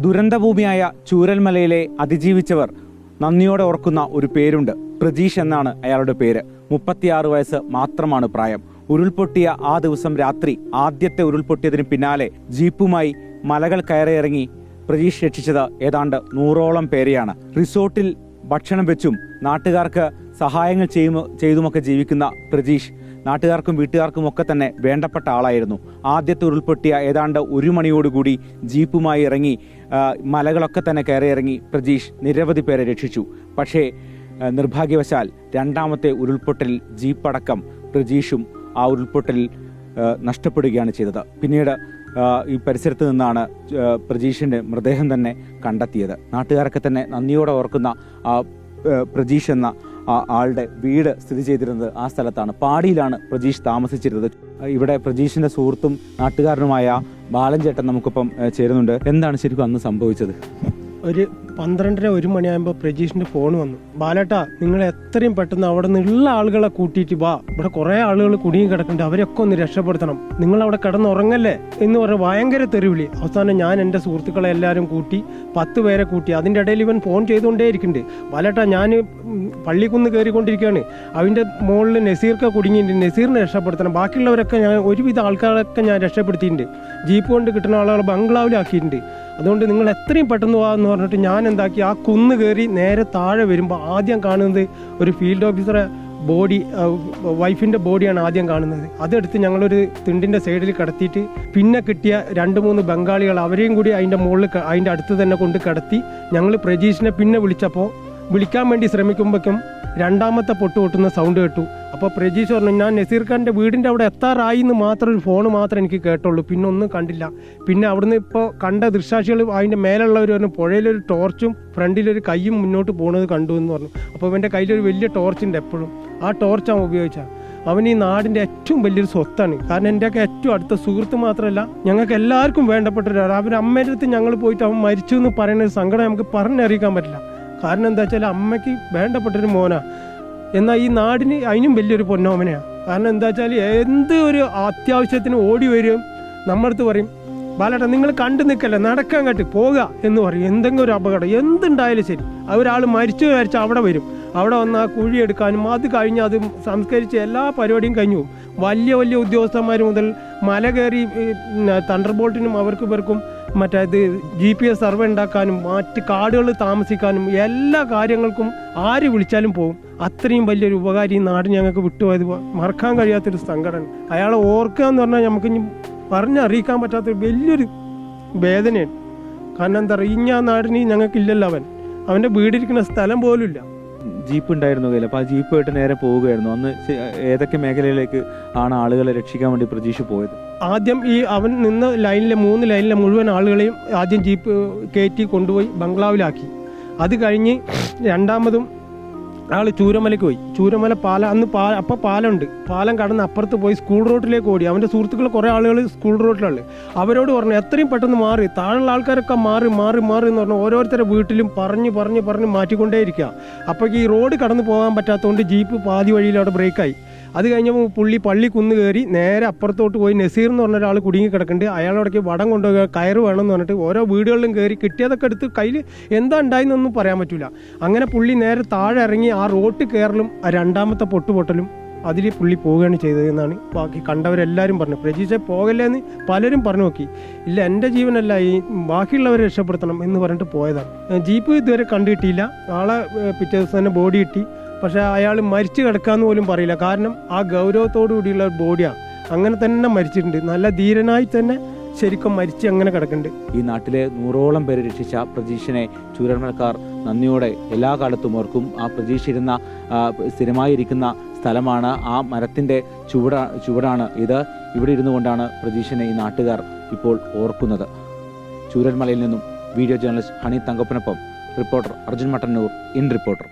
ദുരന്തഭൂമിയായ ചൂരൽമലയിലെ അതിജീവിച്ചവർ നന്ദിയോടെ ഓർക്കുന്ന ഒരു പേരുണ്ട്. പ്രജീഷ് എന്നാണ് അയാളുടെ പേര്. 36 വയസ്സ് മാത്രമാണ് പ്രായം. ഉരുൾപൊട്ടിയ ആ ദിവസം രാത്രി, ആദ്യത്തെ ഉരുൾപൊട്ടിയതിന് പിന്നാലെ ജീപ്പുമായി മലകൾ കയറിയിറങ്ങി പ്രജീഷ് രക്ഷിച്ചത് ഏതാണ്ട് 100ഓളം പേരെയാണ്. റിസോർട്ടിൽ ഭക്ഷണം വെച്ചും നാട്ടുകാർക്ക് സഹായങ്ങൾ ചെയ്തുമൊക്കെ ജീവിക്കുന്ന പ്രജീഷ് നാട്ടുകാർക്കും വീട്ടുകാർക്കും ഒക്കെ തന്നെ വേണ്ടപ്പെട്ട ആളായിരുന്നു. ആദ്യത്തെ ഉരുൾപൊട്ടിയ ഏതാണ്ട് 1 മണിയോടുകൂടി ജീപ്പുമായി ഇറങ്ങി മലകളൊക്കെ തന്നെ കയറിയിറങ്ങി പ്രജീഷ് നിരവധി പേരെ രക്ഷിച്ചു. പക്ഷേ നിർഭാഗ്യവശാൽ രണ്ടാമത്തെ ഉരുൾപൊട്ടലിൽ ജീപ്പടക്കം പ്രജീഷും ആ ഉരുൾപൊട്ടലിൽ നഷ്ടപ്പെടുകയാണ് ചെയ്തത്. പിന്നീട് ഈ പരിസരത്ത് നിന്നാണ് പ്രജീഷിൻ്റെ മൃതദേഹം തന്നെ കണ്ടെത്തിയത്. നാട്ടുകാരൊക്കെ തന്നെ നന്ദിയോടെ ഓർക്കുന്ന ആ പ്രജീഷ് എന്ന ആളുടെ വീട് സ്ഥിതി ചെയ്തിരുന്നത് ആ സ്ഥലത്താണ്. പാടിയിലാണ് പ്രജീഷ് താമസിച്ചിരുന്നത്. ഇവിടെ പ്രജീഷിന്റെ സുഹൃത്തും നാട്ടുകാരനുമായ ബാലൻചേട്ടൻ നമുക്കിപ്പം ചേരുന്നുണ്ട്. എന്താണ് ശരിക്കും അന്ന് സംഭവിച്ചത്? ഒരു 12:30-1 മണിയാകുമ്പോൾ പ്രജീഷിൻ്റെ ഫോൺ വന്നു. ബാലേട്ടാ, നിങ്ങൾ എത്രയും പെട്ടെന്ന് അവിടെ നിന്നുള്ള ആളുകളെ കൂട്ടിയിട്ട് വാ, ഇവിടെ കുറേ ആളുകൾ കുടുങ്ങി കിടക്കുന്നുണ്ട്, അവരൊക്കെ ഒന്ന് രക്ഷപ്പെടുത്തണം, നിങ്ങൾ അവിടെ കിടന്നുറങ്ങല്ലേ എന്ന് പറഞ്ഞ് ഭയങ്കര തെരുവിളി. അവസാനം ഞാൻ എൻ്റെ സുഹൃത്തുക്കളെ എല്ലാവരും കൂട്ടി 10 പേരെ കൂട്ടി. അതിൻ്റെ ഇടയിൽ ഇവൻ ഫോൺ ചെയ്തുകൊണ്ടേ ഇരിക്കുന്നുണ്ട്. ബാലേട്ടാ, ഞാൻ പള്ളിക്കുന്ന് കയറിക്കൊണ്ടിരിക്കുകയാണ്, അതിൻ്റെ മുകളിൽ നസീർക്ക് കുടുങ്ങിയിട്ടുണ്ട്, നസീറിനെ രക്ഷപ്പെടുത്തണം, ബാക്കിയുള്ളവരൊക്കെ ഞാൻ ഒരുവിധ ആൾക്കാരൊക്കെ ഞാൻ രക്ഷപ്പെടുത്തിയിട്ടുണ്ട്, ജീപ്പ് കൊണ്ട് കിട്ടുന്ന ആളുകൾ ബംഗ്ലാവിലാക്കിയിട്ടുണ്ട്, അതുകൊണ്ട് നിങ്ങൾ എത്രയും പെട്ടെന്ന് വാ എന്ന് പറഞ്ഞിട്ട് ഞാൻ എന്താക്കി, ആ കുന്ന് കയറി നേരെ താഴെ വരുമ്പോൾ ആദ്യം കാണുന്നത് ഒരു ഫീൽഡ് ഓഫീസറെ ബോഡി, വൈഫിൻ്റെ ബോഡിയാണ് ആദ്യം കാണുന്നത്. അതെടുത്ത് ഞങ്ങളൊരു തിണ്ടിൻ്റെ സൈഡിൽ കിടത്തിയിട്ട് പിന്നെ കിട്ടിയ 2-3 ബംഗാളികൾ അവരെയും കൂടി അതിൻ്റെ മുകളിൽ അതിൻ്റെ അടുത്ത് തന്നെ കൊണ്ട് കിടത്തി. ഞങ്ങൾ പ്രജീഷിനെ പിന്നെ വിളിക്കാൻ വേണ്ടി ശ്രമിക്കുമ്പോഴേക്കും രണ്ടാമത്തെ പൊട്ടുന്ന സൗണ്ട് കേട്ടു. അപ്പോൾ പ്രജീഷ് പറഞ്ഞു, ഞാൻ നസീർ ഖാൻ്റെ വീടിൻ്റെ അവിടെ എത്താറായി എന്ന് മാത്രം ഒരു ഫോൺ മാത്രം എനിക്ക് കേട്ടുള്ളൂ, പിന്നെ ഒന്നും കണ്ടില്ല. പിന്നെ അവിടുന്ന് ഇപ്പോൾ കണ്ട ദൃക്സാക്ഷികൾ അതിൻ്റെ മേലുള്ളവർ പറഞ്ഞു പുഴയിലൊരു ടോർച്ചും ഫ്രണ്ടിലൊരു കയ്യും മുന്നോട്ട് പോകുന്നത് കണ്ടു എന്ന് പറഞ്ഞു. അപ്പോൾ അവൻ്റെ കയ്യിലൊരു വലിയ ടോർച്ചുണ്ട് എപ്പോഴും, ആ ടോർച്ചാണ് ഉപയോഗിച്ചാൽ. അവൻ ഈ നാടിൻ്റെ ഏറ്റവും വലിയൊരു സ്വത്താണ്. കാരണം എൻ്റെയൊക്കെ ഏറ്റവും അടുത്ത സുഹൃത്ത് മാത്രമല്ല, ഞങ്ങൾക്ക് എല്ലാവർക്കും വേണ്ടപ്പെട്ട ഒരാൾ. അവൻ അമ്മയുടെ അടുത്ത് ഞങ്ങൾ പോയിട്ട് അവൻ മരിച്ചു എന്ന് പറയുന്ന ഒരു സങ്കടം നമുക്ക് പറഞ്ഞറിയിക്കാൻ പറ്റില്ല. കാരണം എന്താ വെച്ചാൽ അമ്മയ്ക്ക് വേണ്ടപ്പെട്ടൊരു മോനാണ്, എന്നാൽ ഈ നാടിന് അതിനും വലിയൊരു പൊന്നോമനയാണ്. കാരണം എന്താ വെച്ചാൽ എന്ത് ഒരു അത്യാവശ്യത്തിന് ഓടി വരും, നമ്മളടുത്ത് പറയും, ബാലേട്ടാ നിങ്ങൾ കണ്ടു നിൽക്കല്ലേ, നടക്കാൻ കെട്ടി പോകുക എന്ന് പറയും. എന്തെങ്കിലും ഒരു അപകടം എന്തുണ്ടായാലും ശരി, ഒരാൾ മരിച്ചു വിചാരിച്ചാൽ അവിടെ വരും, അവിടെ വന്ന് ആ കുഴി എടുക്കാനും അത് കഴിഞ്ഞ് അത് സംസ്കരിച്ച് എല്ലാ പരിപാടിയും കഴിഞ്ഞു പോകും. വലിയ വലിയ ഉദ്യോഗസ്ഥന്മാർ മുതൽ മല കയറി തണ്ടർ ബോൾട്ടിനും അവർക്കും ഇവർക്കും മറ്റേത് GPS സർവേ ഉണ്ടാക്കാനും മറ്റ് കാടുകൾ താമസിക്കാനും എല്ലാ കാര്യങ്ങൾക്കും ആര് വിളിച്ചാലും പോകും. അത്രയും വലിയൊരു ഉപകാരി ഈ നാട് ഞങ്ങൾക്ക് വിട്ടുപോയത് മറക്കാൻ കഴിയാത്തൊരു സങ്കടം. അയാളെ ഓർക്കുക എന്ന് പറഞ്ഞാൽ നമുക്ക് ഇനി പറഞ്ഞറിയിക്കാൻ പറ്റാത്തൊരു വലിയൊരു വേദനയാണ്. കാരണം എന്താ പറയുക, ഇനി ആ നാടിന് ഞങ്ങൾക്കില്ലല്ലോ. അവൻ്റെ വീടിരിക്കുന്ന സ്ഥലം പോലും ഇല്ല. ജീപ്പ് ഉണ്ടായിരുന്നു കയ്യിൽ. അപ്പോൾ ആ ജീപ്പായിട്ട് നേരെ പോവുകയായിരുന്നു. അന്ന് ഏതൊക്കെ മേഖലയിലേക്ക് ആണ് ആളുകളെ രക്ഷിക്കാൻ വേണ്ടി പ്രജീഷ് പോയത്? ആദ്യം ഈ അവൻ നിന്ന ലൈനിലെ 3 ലൈനിലെ മുഴുവൻ ആളുകളെയും ആദ്യം ജീപ്പ് കയറ്റി കൊണ്ടുപോയി ബംഗ്ലാവിലാക്കി. അത് കഴിഞ്ഞ് രണ്ടാമതും ആൾ ചൂരമലയ്ക്ക് പോയി. ചൂരമല പാലം അന്ന് അപ്പോൾ പാലമുണ്ട്, പാലം കടന്ന് അപ്പുറത്ത് പോയി സ്കൂൾ റോഡിലേക്ക് ഓടി. അവൻ്റെ സുഹൃത്തുക്കൾ കുറേ ആളുകൾ സ്കൂൾ റോഡിലുണ്ട്. അവരോട് പറഞ്ഞു എത്രയും പെട്ടെന്ന് മാറി, താഴെയുള്ള ആൾക്കാരൊക്കെ മാറി എന്ന് പറഞ്ഞു ഓരോരുത്തരുടെ വീട്ടിലും പറഞ്ഞ് മാറ്റിക്കൊണ്ടേയിരിക്കുക. അപ്പോൾ ഈ റോഡ് കടന്നു പോകാൻ പറ്റാത്തതുകൊണ്ട് ജീപ്പ് പാതി വഴിയിൽ അവിടെ ബ്രേക്കായി. അത് കഴിഞ്ഞപ്പോൾ പള്ളി കുന്ന് കയറി നേരെ അപ്പുറത്തോട്ട് പോയി. നസീർ എന്ന് പറഞ്ഞ ഒരാൾ കുടുങ്ങി കിടക്കുന്നുണ്ട്, അയാളോടേക്ക് വടം കൊണ്ടുപോയി കയറ് വേണമെന്ന് പറഞ്ഞിട്ട് ഓരോ വീടുകളിലും കയറി കിട്ടിയതൊക്കെ എടുത്ത് കയ്യിൽ എന്താ ഉണ്ടായെന്നൊന്നും പറയാൻ പറ്റില്ല. അങ്ങനെ പുള്ളി നേരെ താഴെ ഇറങ്ങി ആ റോഡ് കയറലും ആ രണ്ടാമത്തെ പൊട്ടലും അതിൽ പുള്ളി പോവുകയാണ് ചെയ്തതെന്നാണ് ബാക്കി കണ്ടവരെല്ലാവരും പറഞ്ഞു. പ്രജീഷെ പോകല്ലേ എന്ന് പലരും പറഞ്ഞു നോക്കി. ഇല്ല, എൻ്റെ ജീവനല്ല, ഈ ബാക്കിയുള്ളവരെ രക്ഷപ്പെടുത്തണം എന്ന് പറഞ്ഞിട്ട് പോയതാണ്. ജീപ്പ് ഇതുവരെ കണ്ടുകിട്ടിയില്ല. ആളെ പിറ്റേ ദിവസം തന്നെ ബോഡി കിട്ടി. പക്ഷേ അയാൾ മരിച്ചു കിടക്കാമെന്ന് പോലും പറയില്ല. കാരണം ആ ഗൗരവത്തോടു കൂടിയുള്ള ബോഡിയാണ്, അങ്ങനെ തന്നെ മരിച്ചിട്ടുണ്ട്. നല്ല ധീരനായി തന്നെ ശരിക്കും മരിച്ച് അങ്ങനെ കിടക്കുന്നുണ്ട്. ഈ നാട്ടിലെ 100ഓളം പേരെ രക്ഷിച്ച പ്രജീഷിനെ ചൂരൽമലക്കാർ നന്ദിയോടെ എല്ലാ കാലത്തും ഓർക്കും. ആ പ്രജീഷ് ഇരുന്ന സ്ഥിരമായി ഇരിക്കുന്ന സ്ഥലമാണ്, ആ മരത്തിൻ്റെ ചുവടാണ് ഇത്. ഇവിടെ ഇരുന്നു കൊണ്ടാണ് പ്രജീഷിനെ ഈ നാട്ടുകാർ ഇപ്പോൾ ഓർക്കുന്നത്. ചൂരൽമലയിൽ നിന്നും വീഡിയോ ജേർണലിസ്റ്റ് ഹണി തങ്കപ്പനൊപ്പം reporter Arjun Mattannur, in reporter.